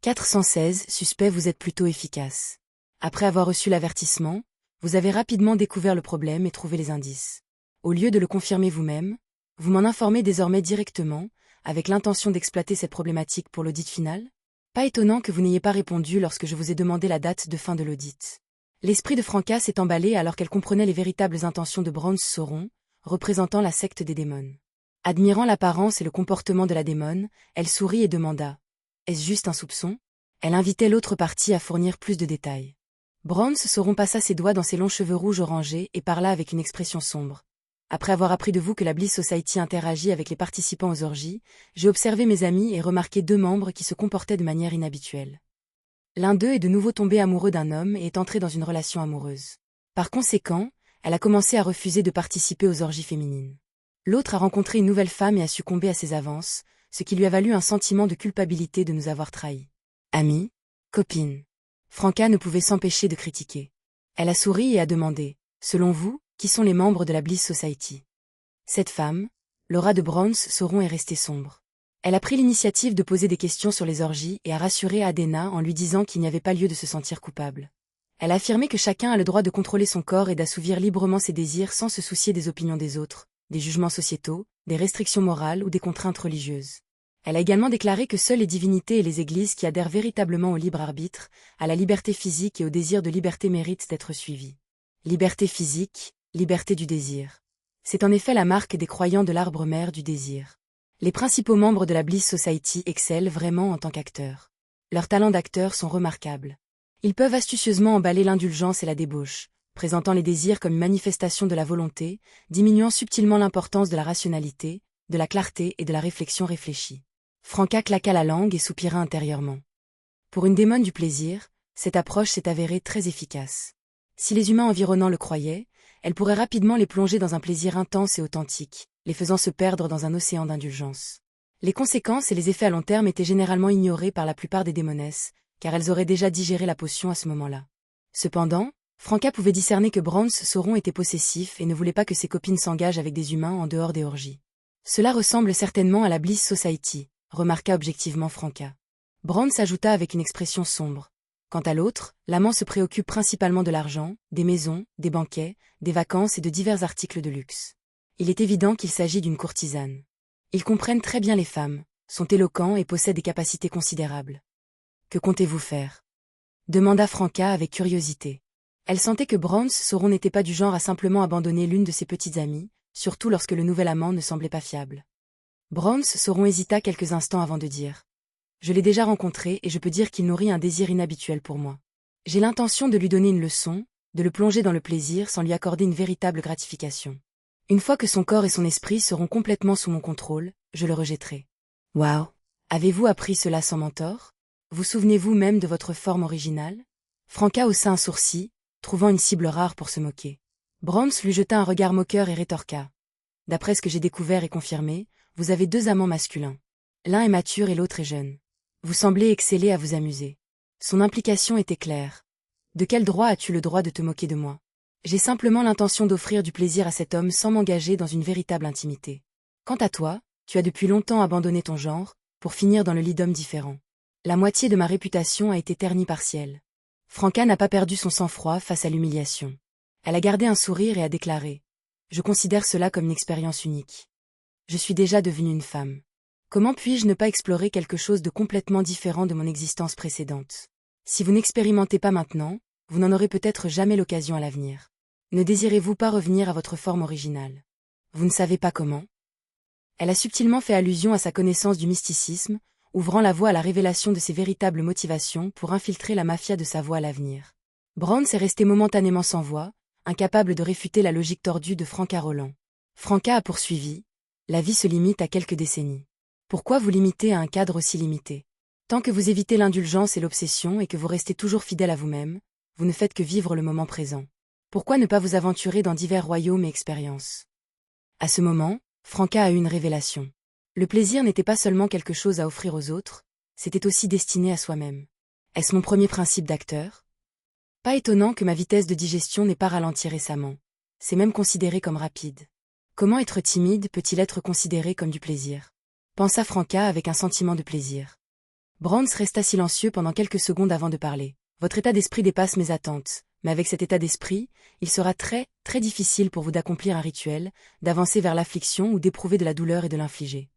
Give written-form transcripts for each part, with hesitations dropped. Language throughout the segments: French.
416, suspect, vous êtes plutôt efficace. Après avoir reçu l'avertissement, vous avez rapidement découvert le problème et trouvé les indices. Au lieu de le confirmer vous-même, vous m'en informez désormais directement, avec l'intention d'exploiter cette problématique pour l'audit final? Pas étonnant que vous n'ayez pas répondu lorsque je vous ai demandé la date de fin de l'audit. L'esprit de Franca s'est emballé alors qu'elle comprenait les véritables intentions de Bronze Sauron, représentant la secte des démons. Admirant l'apparence et le comportement de la démone, elle sourit et demanda: « Est-ce juste un soupçon ?» Elle invitait l'autre partie à fournir plus de détails. Bronze Sauron passa ses doigts dans ses longs cheveux rouges orangés et parla avec une expression sombre. « Après avoir appris de vous que la Bliss Society interagit avec les participants aux orgies, j'ai observé mes amis et remarqué 2 membres qui se comportaient de manière inhabituelle. L'un d'eux est de nouveau tombé amoureux d'un homme et est entré dans une relation amoureuse. Par conséquent, elle a commencé à refuser de participer aux orgies féminines. L'autre a rencontré une nouvelle femme et a succombé à ses avances, ce qui lui a valu un sentiment de culpabilité de nous avoir trahis. Amie, copine. » Franca ne pouvait s'empêcher de critiquer. Elle a souri et a demandé: « Selon vous, qui sont les membres de la Bliss Society ?» Cette femme, l'aura de Bronze Sauron est restée sombre. Elle a pris l'initiative de poser des questions sur les orgies et a rassuré Adena en lui disant qu'il n'y avait pas lieu de se sentir coupable. Elle a affirmé que chacun a le droit de contrôler son corps et d'assouvir librement ses désirs sans se soucier des opinions des autres, des jugements sociétaux, des restrictions morales ou des contraintes religieuses. Elle a également déclaré que seules les divinités et les églises qui adhèrent véritablement au libre arbitre, à la liberté physique et au désir de liberté méritent d'être suivies. Liberté physique, liberté du désir. C'est en effet la marque des croyants de l'arbre mère du désir. Les principaux membres de la Bliss Society excellent vraiment en tant qu'acteurs. Leurs talents d'acteurs sont remarquables. Ils peuvent astucieusement emballer l'indulgence et la débauche, présentant les désirs comme une manifestation de la volonté, diminuant subtilement l'importance de la rationalité, de la clarté et de la réflexion réfléchie. Franca claqua la langue et soupira intérieurement. Pour une démone du plaisir, cette approche s'est avérée très efficace. Si les humains environnants le croyaient, elle pourrait rapidement les plonger dans un plaisir intense et authentique, les faisant se perdre dans un océan d'indulgence. Les conséquences et les effets à long terme étaient généralement ignorés par la plupart des démonesses, car elles auraient déjà digéré la potion à ce moment-là. Cependant, Franca pouvait discerner que Bronze Sauron était possessif et ne voulait pas que ses copines s'engagent avec des humains en dehors des orgies. Cela ressemble certainement à la Bliss Society, remarqua objectivement Franca. Bronze ajouta avec une expression sombre: « Quant à l'autre, l'amant se préoccupe principalement de l'argent, des maisons, des banquets, des vacances et de divers articles de luxe. Il est évident qu'il s'agit d'une courtisane. Ils comprennent très bien les femmes, sont éloquents et possèdent des capacités considérables. Que comptez-vous faire ?» demanda Franca avec curiosité. Elle sentait que Bronze Sauron n'était pas du genre à simplement abandonner l'une de ses petites amies, surtout lorsque le nouvel amant ne semblait pas fiable. Bronze Sauron hésita quelques instants avant de dire: « Je l'ai déjà rencontré et je peux dire qu'il nourrit un désir inhabituel pour moi. J'ai l'intention de lui donner une leçon, de le plonger dans le plaisir sans lui accorder une véritable gratification. Une fois que son corps et son esprit seront complètement sous mon contrôle, je le rejetterai. » Waouh! Avez-vous appris cela sans mentor? Vous souvenez-vous même de votre forme originale? Franca haussa un sourcil, trouvant une cible rare pour se moquer. Bronze lui jeta un regard moqueur et rétorqua: « D'après ce que j'ai découvert et confirmé, vous avez 2 amants masculins. L'un est mature et l'autre est jeune. Vous semblez exceller à vous amuser. » Son implication était claire. « De quel droit as-tu le droit de te moquer de moi? J'ai simplement l'intention d'offrir du plaisir à cet homme sans m'engager dans une véritable intimité. Quant à toi, tu as depuis longtemps abandonné ton genre, pour finir dans le lit d'hommes différents. La moitié de ma réputation a été ternie partielle. » Franca n'a pas perdu son sang-froid face à l'humiliation. Elle a gardé un sourire et a déclaré: « Je considère cela comme une expérience unique. Je suis déjà devenue une femme. Comment puis-je ne pas explorer quelque chose de complètement différent de mon existence précédente? Si vous n'expérimentez pas maintenant, vous n'en aurez peut-être jamais l'occasion à l'avenir. Ne désirez-vous pas revenir à votre forme originale? Vous ne savez pas comment? » Elle a subtilement fait allusion à sa connaissance du mysticisme, ouvrant la voie à la révélation de ses véritables motivations pour infiltrer la mafia de sa voix à l'avenir. Bronze est resté momentanément sans voix, incapable de réfuter la logique tordue de Franca Roland. Franca a poursuivi: « La vie se limite à quelques décennies. Pourquoi vous limiter à un cadre aussi limité? Tant que vous évitez l'indulgence et l'obsession et que vous restez toujours fidèle à vous-même, vous ne faites que vivre le moment présent. Pourquoi ne pas vous aventurer dans divers royaumes et expériences? » À ce moment, Franca a eu une révélation. Le plaisir n'était pas seulement quelque chose à offrir aux autres, c'était aussi destiné à soi-même. Est-ce mon premier principe d'acteur? Pas étonnant que ma vitesse de digestion n'ait pas ralenti récemment. C'est même considéré comme rapide. Comment être timide peut-il être considéré comme du plaisir? Pensa Franca avec un sentiment de plaisir. Browns resta silencieux pendant quelques secondes avant de parler. Votre état d'esprit dépasse mes attentes, mais avec cet état d'esprit, il sera très, très difficile pour vous d'accomplir un rituel, d'avancer vers l'affliction ou d'éprouver de la douleur et de l'infliger.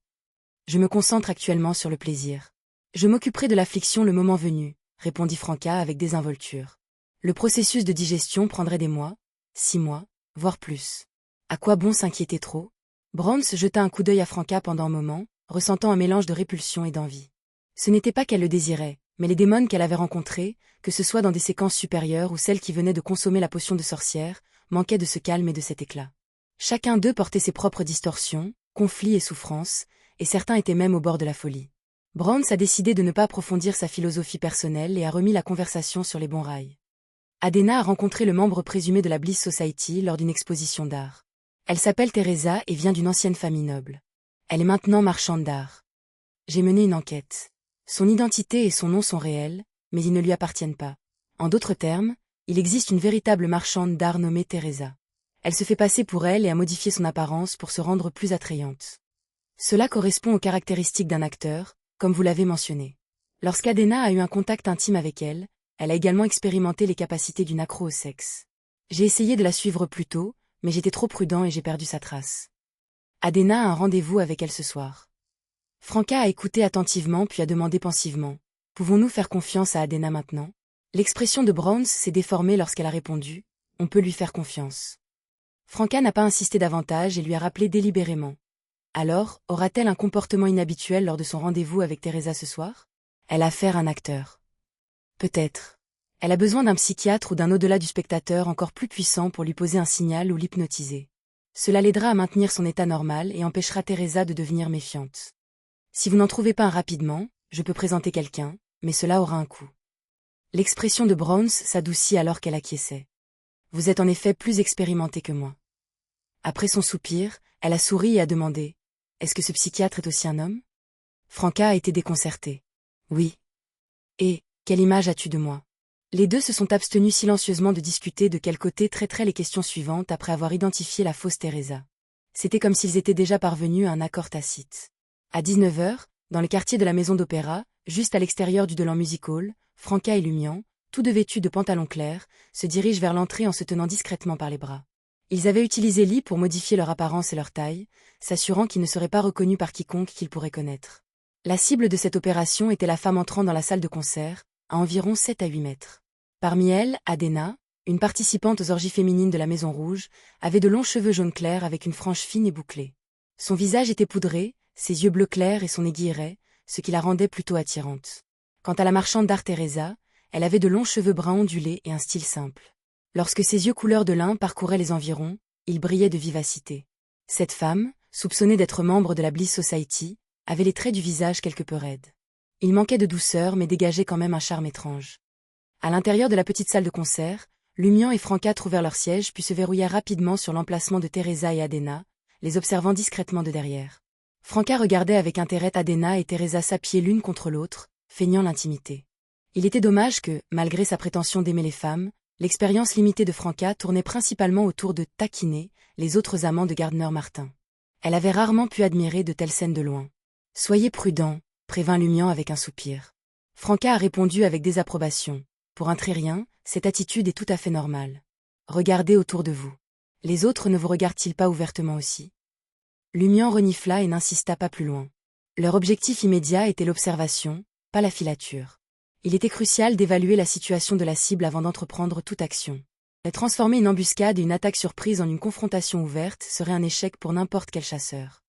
Je me concentre actuellement sur le plaisir. Je m'occuperai de l'affliction le moment venu, répondit Franca avec désinvolture. Le processus de digestion prendrait des mois, 6 mois, voire plus. À quoi bon s'inquiéter trop? Browns jeta un coup d'œil à Franca pendant un moment, ressentant un mélange de répulsion et d'envie. Ce n'était pas qu'elle le désirait, mais les démons qu'elle avait rencontrés, que ce soit dans des séquences supérieures ou celles qui venaient de consommer la potion de sorcière, manquaient de ce calme et de cet éclat. Chacun d'eux portait ses propres distorsions, conflits et souffrances, et certains étaient même au bord de la folie. Browns a décidé de ne pas approfondir sa philosophie personnelle et a remis la conversation sur les bons rails. Adena a rencontré le membre présumé de la Bliss Society lors d'une exposition d'art. Elle s'appelle Teresa et vient d'une ancienne famille noble. Elle est maintenant marchande d'art. J'ai mené une enquête. Son identité et son nom sont réels, mais ils ne lui appartiennent pas. En d'autres termes, il existe une véritable marchande d'art nommée Teresa. Elle se fait passer pour elle et a modifié son apparence pour se rendre plus attrayante. Cela correspond aux caractéristiques d'un acteur, comme vous l'avez mentionné. Lorsqu'Adena a eu un contact intime avec elle, elle a également expérimenté les capacités d'une accro au sexe. J'ai essayé de la suivre plus tôt, mais j'étais trop prudent et j'ai perdu sa trace. Adena a un rendez-vous avec elle ce soir. Franca a écouté attentivement puis a demandé pensivement. Pouvons-nous faire confiance à Adena maintenant? L'expression de Browns s'est déformée lorsqu'elle a répondu. On peut lui faire confiance. Franca n'a pas insisté davantage et lui a rappelé délibérément. Alors, aura-t-elle un comportement inhabituel lors de son rendez-vous avec Teresa ce soir? Elle a affaire à un acteur. Peut-être. Elle a besoin d'un psychiatre ou d'un au-delà du spectateur encore plus puissant pour lui poser un signal ou l'hypnotiser. Cela l'aidera à maintenir son état normal et empêchera Teresa de devenir méfiante. Si vous n'en trouvez pas un rapidement, je peux présenter quelqu'un, mais cela aura un coût. L'expression de Browns s'adoucit alors qu'elle acquiesçait. Vous êtes en effet plus expérimenté que moi. Après son soupir, elle a souri et a demandé. Est-ce que ce psychiatre est aussi un homme? Franca a été déconcertée. Oui. Et, quelle image as-tu de moi? Les deux se sont abstenus silencieusement de discuter de quel côté traiteraient les questions suivantes après avoir identifié la fausse Teresa. C'était comme s'ils étaient déjà parvenus à un accord tacite. À 19h, dans le quartier de la maison d'opéra, juste à l'extérieur du Delan Music Hall, Franca et Lumian, tous deux vêtus de pantalons clairs, se dirigent vers l'entrée en se tenant discrètement par les bras. Ils avaient utilisé Lee pour modifier leur apparence et leur taille, s'assurant qu'ils ne seraient pas reconnus par quiconque qu'ils pourraient connaître. La cible de cette opération était la femme entrant dans la salle de concert, à environ 7 à 8 mètres. Parmi elles, Adena, une participante aux orgies féminines de la Maison Rouge, avait de longs cheveux jaune clair avec une frange fine et bouclée. Son visage était poudré, ses yeux bleus clairs et son aiguilleret, ce qui la rendait plutôt attirante. Quant à la marchande d'art Teresa, elle avait de longs cheveux bruns ondulés et un style simple. Lorsque ses yeux couleur de lin parcouraient les environs, ils brillaient de vivacité. Cette femme, soupçonnée d'être membre de la Bliss Society, avait les traits du visage quelque peu raides. Il manquait de douceur mais dégageait quand même un charme étrange. À l'intérieur de la petite salle de concert, Lumian et Franca trouvèrent leur siège puis se verrouillèrent rapidement sur l'emplacement de Teresa et Adena, les observant discrètement de derrière. Franca regardait avec intérêt Adena et Teresa s'appuyer l'une contre l'autre, feignant l'intimité. Il était dommage que, malgré sa prétention d'aimer les femmes, l'expérience limitée de Franca tournait principalement autour de taquiner les autres amants de Gardner Martin. Elle avait rarement pu admirer de telles scènes de loin. « Soyez prudent », prévint Lumian avec un soupir. Franca a répondu avec désapprobation. Pour un Trérien, cette attitude est tout à fait normale. Regardez autour de vous. Les autres ne vous regardent-ils pas ouvertement aussi? Lumian renifla et n'insista pas plus loin. Leur objectif immédiat était l'observation, pas la filature. Il était crucial d'évaluer la situation de la cible avant d'entreprendre toute action. Transformer une embuscade et une attaque surprise en une confrontation ouverte serait un échec pour n'importe quel chasseur.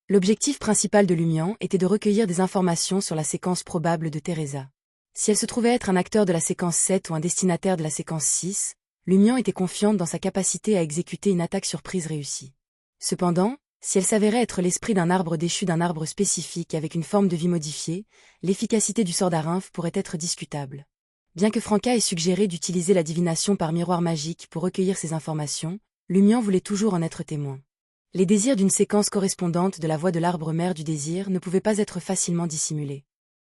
L'objectif principal de Lumian était de recueillir des informations sur la séquence probable de Teresa. Si elle se trouvait être un acteur de la séquence 7 ou un destinataire de la séquence 6, Lumian était confiante dans sa capacité à exécuter une attaque surprise réussie. Cependant, si elle s'avérait être l'esprit d'un arbre déchu d'un arbre spécifique avec une forme de vie modifiée, l'efficacité du sort d'Arinf pourrait être discutable. Bien que Franca ait suggéré d'utiliser la divination par miroir magique pour recueillir ces informations, Lumian voulait toujours en être témoin. Les désirs d'une séquence correspondante de la voie de l'arbre mère du désir ne pouvaient pas être facilement dissimulés.